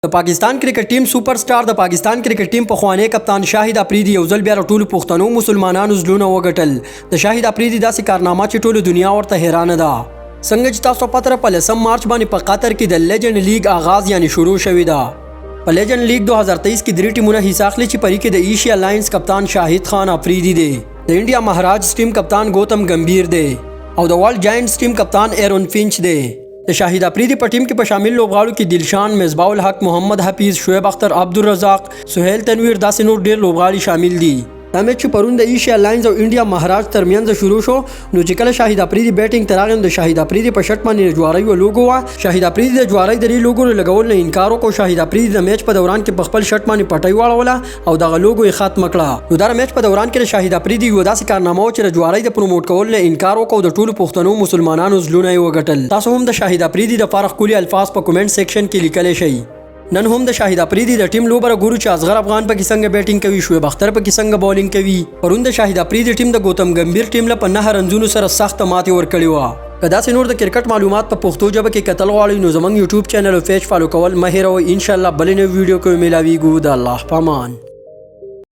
د پاکستان کرکټ ټیم سوپر سټار د پاکستان کرکټ ټیم پخوانی کپتان شاهد افریدي یو ځل بیا ټولو پښتنو مسلمانانو زړونه وګټل. د شاهد افریدي داسې کارنامه چې ټولو دنیا ورته حیرانه ده. څنګه چې تاسو پته په 10 مارچ باندې په قطر کې د لیجند لیگ آغاز یعنی شروع شوی ده. په لیجند لیگ 2023 کې درې ټیمونه حصہ اخلي چې پرې کې د ایشیا لاینز کپتان شاهد خان افریدي دی، د انډیا مهاراج ټیم کپتان گوتم گمبھیر دی او د ورلد جاینټس ټیم کپتان ایرون فینچ دی. د شاهد افریدي په ټیم کې په شامل لوبغاړو کې دلشان، مصباح الحق، محمد حفیظ، شعیب اختر، عبدالرزاق، سہیل تنویر داسې نور ډېر لوبغاړي شامل دي. دا میچ چې پرون د ایشیا لاینز او انډیا مهاراج ترمنځ شروع شو نو چې کله شاهد افریدي بیټینګ ته راغی د شاهد افریدي په شرط باندې جوارۍ و لوګو وه. شاهد افریدي د جوارۍ د دې لوګو لګول نه انکار وکړو. شاهد افریدي د میچ په دوران کې په خپل شرط باندې پټۍ واړوله او دغه لوګو یې ختم کړه. نو دا میچ په دوران کې شاهد افریدي یو داسې کارنامه و چې د جوارۍ د پروموټ کول نه انکار وکړو. د ټولو پښتنو مسلمانانو زړونه یې وګټل. تاسو هم د شاهد افریدي د فارغ کولي الفاظ په کمنټ سیکشن کې لیکلی شئ. نن هم د شاهد افریدي د ټیم لوبره ګورو چې اصغر افغان پکې څنګه بیټینګ کوي، شعیب اختر پکې څنګه بولینګ کوي. پرون د شاهد افریدي ټیم د گوتم گمبھیر ټیم له په 9 رنزونو سره سخت ماتې ورکړې وه. که داسې نور د کرکټ معلومات په پښتو ژبه کې کتل غواړئ نو زموږ یوټیوب چینل او پیج فالو کول مه هیروئ. انشاءالله بلې نوې ویډیو کې ملاویږو. د الله په امان.